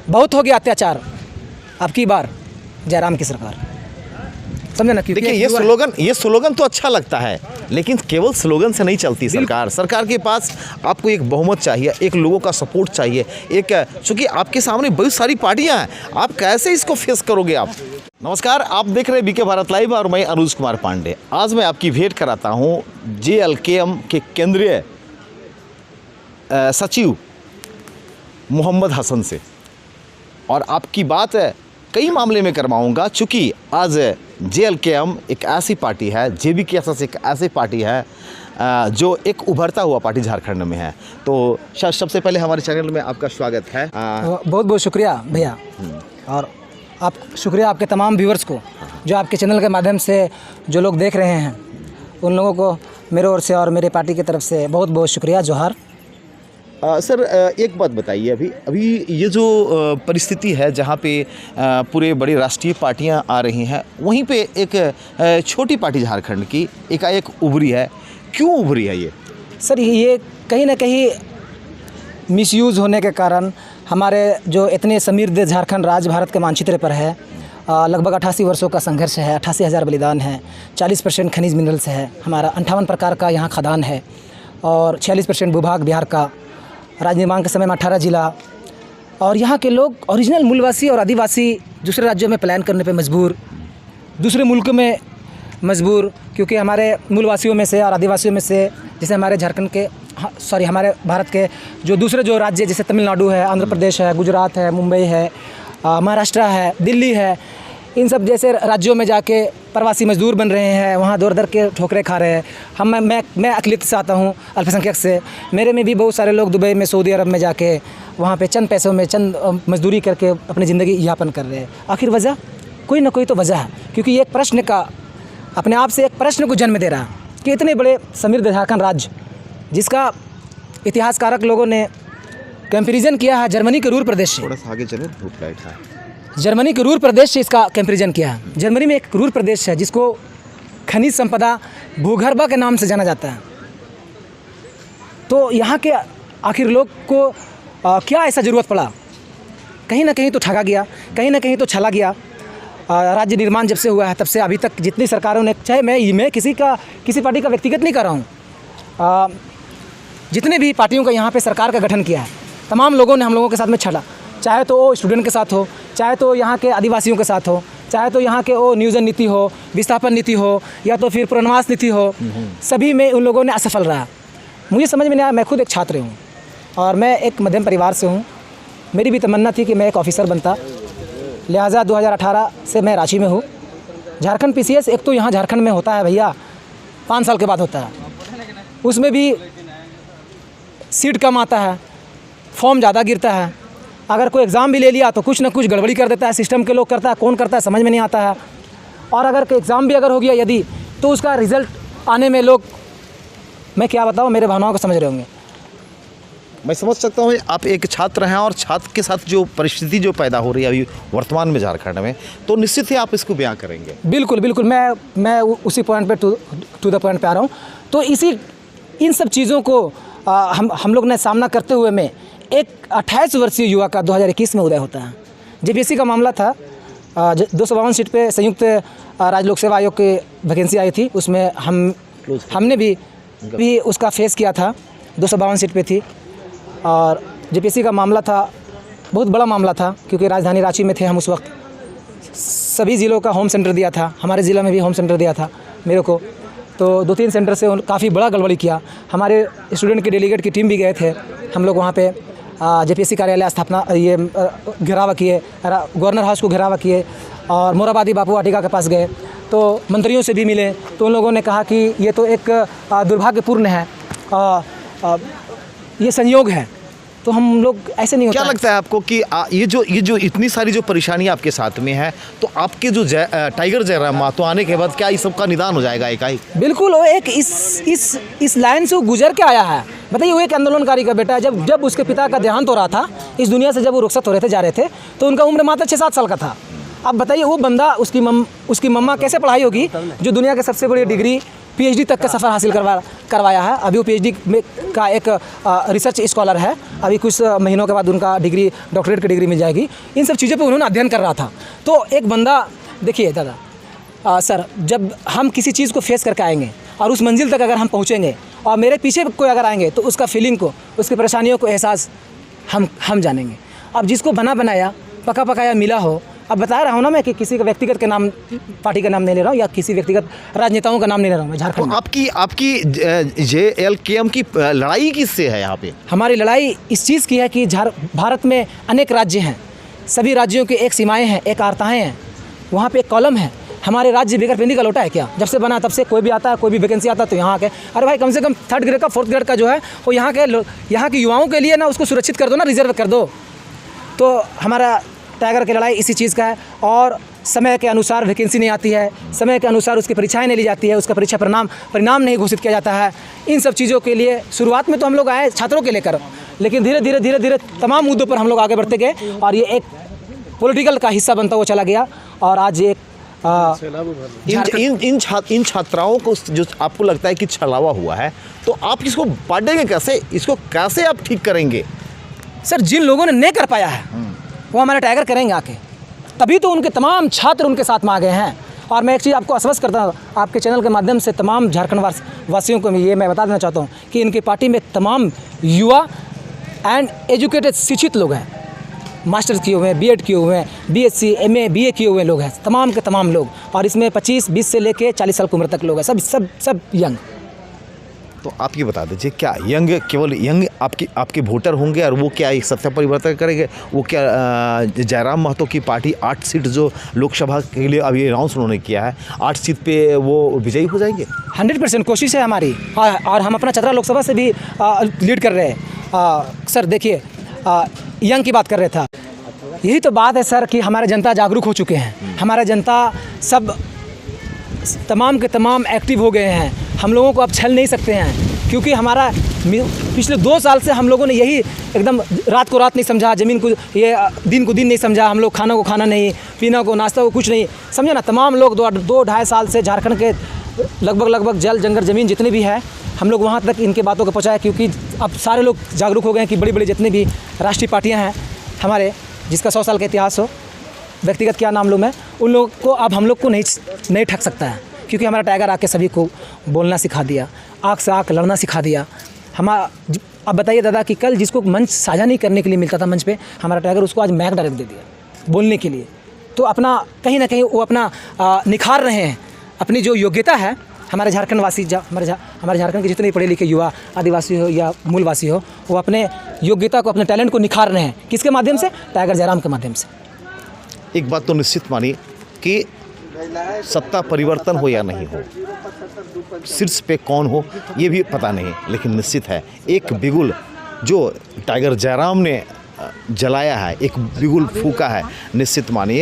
बहुत हो गया अत्याचार, अब की बार जयराम की सरकार, समझे ना। देखिए ये स्लोगन तो अच्छा लगता है, लेकिन केवल स्लोगन से नहीं चलती सरकार। सरकार के पास आपको एक बहुमत चाहिए, एक लोगों का सपोर्ट चाहिए, एक चूँकि आपके सामने बहुत सारी पार्टियां हैं, आप कैसे इसको फेस करोगे आप। नमस्कार, आप देख रहे हैं बीके भारत लाइव और मैं अनुज कुमार पांडे। आज मैं आपकी भेंट कराता हूं JLKM के केंद्रीय सचिव मोहम्मद हसन से, और आपकी बात कई मामले में करवाऊंगा। चूँकि आज JLKM एक ऐसी पार्टी है, JBKSS एक ऐसी पार्टी है जो एक उभरता हुआ पार्टी झारखंड में है। तो सबसे पहले हमारे चैनल में आपका स्वागत है। बहुत बहुत शुक्रिया भैया, और आप शुक्रिया आपके तमाम व्यूअर्स को जो आपके चैनल के माध्यम से जो लोग देख रहे हैं, उन लोगों को मेरे ओर से और मेरे पार्टी की तरफ से बहुत बहुत शुक्रिया, जोहार। सर एक बात बताइए, अभी ये जो परिस्थिति है जहाँ पे पूरे बड़ी राष्ट्रीय पार्टियाँ आ रही हैं, वहीं पे एक छोटी पार्टी झारखंड की एकाएक उभरी है, क्यों उभरी है ये? सर ये कहीं ना कहीं मिसयूज़ होने के कारण हमारे जो इतने समृद्ध झारखंड राज्य भारत के मानचित्र पर है, लगभग 88 वर्षों का संघर्ष है, 88,000 बलिदान है, 40% खनिज मिनरल्स है, हमारा 58 प्रकार का यहाँ खदान है, और 46% भूभाग बिहार का, राज्य निर्माण के समय में 18 जिला, और यहाँ के लोग ओरिजिनल मूलवासी और आदिवासी दूसरे राज्यों में पलायन करने पे मजबूर, दूसरे मुल्क में मजबूर, क्योंकि हमारे मूलवासियों में से और आदिवासियों में से, जैसे हमारे झारखंड के हमारे भारत के जो दूसरे जो राज्य जैसे तमिलनाडु है, आंध्र प्रदेश है, गुजरात है, मुंबई है, महाराष्ट्र है, दिल्ली है, इन सब जैसे राज्यों में जाके प्रवासी मजदूर बन रहे हैं, वहाँ दौर दर के ठोकरें खा रहे हैं। मैं अक़लियत से आता हूँ, अल्पसंख्यक से, मेरे में भी बहुत सारे लोग दुबई में, सऊदी अरब में जाके वहाँ पे चंद पैसों में चंद मजदूरी करके अपनी ज़िंदगी यापन कर रहे हैं। आखिर वजह कोई ना कोई तो वजह है, क्योंकि ये एक प्रश्न का अपने आप से एक प्रश्न को जन्म दे रहा है कि इतने बड़े समृद्ध झारखंड राज्य, जिसका इतिहासकारक लोगों ने कंपेरिजन किया है जर्मनी के रूर प्रदेश से, थोड़ा सा आगे चलो, धूप लाइट है, जर्मनी के रूर प्रदेश से इसका कंपेरिजन किया है। जर्मनी में एक रूर प्रदेश है जिसको खनिज संपदा भूगर्भ के नाम से जाना जाता है। तो यहाँ के आखिर लोग को क्या ऐसा ज़रूरत पड़ा? कहीं ना कहीं तो ठगा गया, कहीं ना कहीं तो छला गया। राज्य निर्माण जब से हुआ है तब से अभी तक जितनी सरकारों ने, चाहे मैं किसी पार्टी का व्यक्तिगत नहीं कर रहा हूँ, जितने भी पार्टियों का यहाँ पे सरकार का गठन किया है, तमाम लोगों ने हम लोगों के साथ में छला, चाहे तो वो स्टूडेंट के साथ हो, चाहे तो यहाँ के आदिवासियों के साथ हो, चाहे तो यहाँ के वो नियोजन नीति हो, विस्थापन नीति हो, या तो फिर पुनर्वास नीति हो, सभी में उन लोगों ने असफल रहा। मुझे समझ में नहीं आया। मैं खुद एक छात्र हूँ और मैं एक मध्यम परिवार से हूँ। मेरी भी तमन्ना थी कि मैं एक ऑफिसर बनता, लिहाजा 2018 से मैं रांची में हूँ। झारखंड PCS एक तो यहाँ झारखंड में होता है भैया, 5 साल के बाद होता है, उसमें भी सीट कम आता है, फॉर्म ज़्यादा गिरता है, अगर कोई एग्ज़ाम भी ले लिया तो कुछ ना कुछ गड़बड़ी कर देता है, सिस्टम के लोग करता है, कौन करता है समझ में नहीं आता है। और अगर एग्ज़ाम भी अगर हो गया यदि, तो उसका रिज़ल्ट आने में लोग, मैं क्या बताऊँ, मेरे भावनाओं को समझ रहे होंगे। मैं समझ सकता हूँ आप एक छात्र हैं, और छात्र के साथ जो परिस्थिति जो पैदा हो रही है अभी वर्तमान में झारखंड में, तो निश्चित ही आप इसको बयां करेंगे। बिल्कुल बिल्कुल, मैं उसी पॉइंट पे टू द पॉइंट पे आ रहा हूँ। तो इन सब चीज़ों को हम लोग ने सामना करते हुए में एक 28 वर्षीय युवा का 2021 में उदय होता है। JPSC का मामला था, 252 सीट पे संयुक्त राज्य लोक सेवा आयोग की वैकेंसी आई थी, उसमें हमने भी उसका फेस किया था, 252 सीट पे थी। और JPSC का मामला था, बहुत बड़ा मामला था, क्योंकि राजधानी रांची में थे हम उस वक्त। सभी ज़िलों का होम सेंटर दिया था, हमारे ज़िला में भी होम सेंटर दिया था मेरे को। तो 2-3 सेंटर से काफ़ी बड़ा गड़बड़ी किया। हमारे स्टूडेंट के डेलीगेट की टीम भी गए थे, हम लोग वहाँ पे JPSC कार्यालय स्थापना ये घेरावा किए, गवर्नर हाउस को घेरावा किए, और मोराबादी बापू वाटिका के पास गए, तो मंत्रियों से भी मिले। तो उन लोगों ने कहा कि ये तो एक दुर्भाग्यपूर्ण है, ये संयोग है, तो हम लोग ऐसे नहीं होता। क्या लगता है आपको कि ये जो इतनी सारी जो परेशानी आपके साथ में है, तो आपके जो टाइगर जयराम मातो आने के बाद क्या इस सब का निदान हो जाएगा एकाएक? बिल्कुल, वो एक इस लाइन से वो गुजर के आया है। बताइए, वो एक आंदोलनकारी का बेटा है। जब उसके पिता का देहांत हो रहा था इस दुनिया से, जब वो रुखसत हो रहे थे, जा रहे थे, तो उनका उम्र मात्र 6-7 साल का था। अब बताइए, वो बंदा, उसकी मम्मा कैसे पढ़ाई होगी, जो दुनिया के सबसे बड़ी डिग्री पीएचडी तक का सफ़र हासिल करवाया है। अभी वो पीएचडी में का एक रिसर्च स्कॉलर है। अभी कुछ महीनों के बाद उनका डिग्री, डॉक्टरेट की डिग्री मिल जाएगी। इन सब चीज़ों पे उन्होंने अध्ययन कर रहा था। तो एक बंदा, देखिए दादा सर, जब हम किसी चीज़ को फेस करके आएंगे और उस मंजिल तक अगर हम पहुँचेंगे और मेरे पीछे कोई अगर आएंगे तो उसका फीलिंग को, उसकी परेशानियों को एहसास हम जानेंगे। अब जिसको बना बनाया पका पकाया मिला हो, अब बता रहा हूँ ना मैं कि किसी का व्यक्तिगत के नाम, पार्टी का नाम नहीं ले रहा हूँ या किसी व्यक्तिगत राजनेताओं का नाम नहीं ले रहा हूँ मैं झारखंड तो में। आपकी JLKM की लड़ाई किससे है यहाँ पे? हमारी लड़ाई इस चीज़ की है कि भारत में अनेक राज्य हैं, सभी राज्यों की एक सीमाएं हैं, एक आर्ताएँ हैं, वहाँ पे एक कॉलम है। हमारे राज्य बेगर पेंदी का लोटा है क्या? जब से बना तब से कोई भी आता है, कोई भी वैकेंसी आता है तो यहाँ आके, अरे भाई कम से कम 3rd ग्रेड का 4th ग्रेड का जो है वो यहाँ के युवाओं के लिए ना उसको सुरक्षित कर दो ना, रिजर्व कर दो। तो हमारा टाइगर की लड़ाई इसी चीज़ का है। और समय के अनुसार वैकेंसी नहीं आती है, समय के अनुसार उसकी परीक्षाएं नहीं ली जाती है, उसका परीक्षा परिणाम नहीं घोषित किया जाता है। इन सब चीज़ों के लिए शुरुआत में तो हम लोग आए छात्रों के लेकर, लेकिन धीरे धीरे तमाम मुद्दों पर हम लोग आगे बढ़ते गए और ये एक पॉलिटिकल का हिस्सा बनता हुआ चला गया। और आज एक इन छात्राओं को जो आपको लगता है कि छलावा हुआ है, तो आप इसको बांटेंगे कैसे? इसको कैसे आप ठीक करेंगे? सर, जिन लोगों ने नहीं कर पाया है वो हमारे टाइगर करेंगे आके, तभी तो उनके तमाम छात्र उनके साथ में आ गए हैं। और मैं एक चीज़ आपको आश्वस्त करता हूँ आपके चैनल के माध्यम से, तमाम झारखंड वासियों को ये मैं बता देना चाहता हूँ कि इनकी पार्टी में तमाम युवा एंड एजुकेटेड शिक्षित लोग हैं, मास्टर्स किए हुए हैं, बीएड किए हुए हैं, BSc MA BA किए हुए लोग हैं, तमाम के तमाम लोग। और इसमें 25-20 से लेके 40 साल की उम्र तक लोग हैं, सब यंग। तो आप ये बता दीजिए, क्या यंग, केवल यंग आपके वोटर होंगे और वो क्या एक सत्ता परिवर्तन करेंगे? वो क्या जयराम महतो की पार्टी 8 सीट जो लोकसभा के लिए अभी अनाउंस उन्होंने किया है, 8 सीट पे वो विजयी हो जाएंगे? 100% कोशिश है हमारी। और हम अपना चतरा लोकसभा से भी लीड कर रहे हैं। सर देखिए, यंग की बात कर रहे था, यही तो बात है सर कि हमारे जनता जागरूक हो चुके हैं, हमारा जनता सब तमाम के तमाम एक्टिव हो गए हैं। हम लोगों को अब छल नहीं सकते हैं, क्योंकि हमारा पिछले 2 साल से हम लोगों ने यही एकदम रात को रात नहीं समझा, ज़मीन को ये दिन को दिन नहीं समझा, हम लोग खाना को खाना नहीं, पीना को नाश्ता को कुछ नहीं समझा ना। तमाम लोग 2-2.5 साल से झारखंड के लगभग जल जंगल ज़मीन जितने भी है, हम लोग वहाँ तक इनके बातों को पहुँचाया, क्योंकि अब सारे लोग जागरूक हो गए हैं कि बड़ी बड़ी जितनी भी राष्ट्रीय पार्टियाँ हैं हमारे, जिसका 100 साल का इतिहास हो, व्यक्तिगत क्या नाम लूँ मैं, उन लोगों को अब हम लोग को नहीं ठग सकता है, क्योंकि हमारा टाइगर आके सभी को बोलना सिखा दिया, आँख से आँख लड़ना सिखा दिया। अब बताइए दादा कि कल जिसको मंच साझा नहीं करने के लिए मिलता था मंच पे, हमारा टाइगर उसको आज मैक डायरेक्ट दे दिया बोलने के लिए। तो अपना कहीं ना कहीं वो अपना निखार रहे हैं, अपनी जो योग्यता है। हमारे झारखंड वासी हमारे झारखंड के जितने पढ़े लिखे युवा, आदिवासी हो या मूलवासी हो, वो अपने योग्यता को, अपने टैलेंट को निखार रहे हैं। किसके माध्यम से? टाइगर जयराम के माध्यम से। एक बात तो निश्चित मानिए कि सत्ता परिवर्तन हो या नहीं हो, शीर्ष पे कौन हो ये भी पता नहीं, लेकिन निश्चित है एक बिगुल जो टाइगर जयराम ने जलाया है, एक बिगुल फूका है, निश्चित मानिए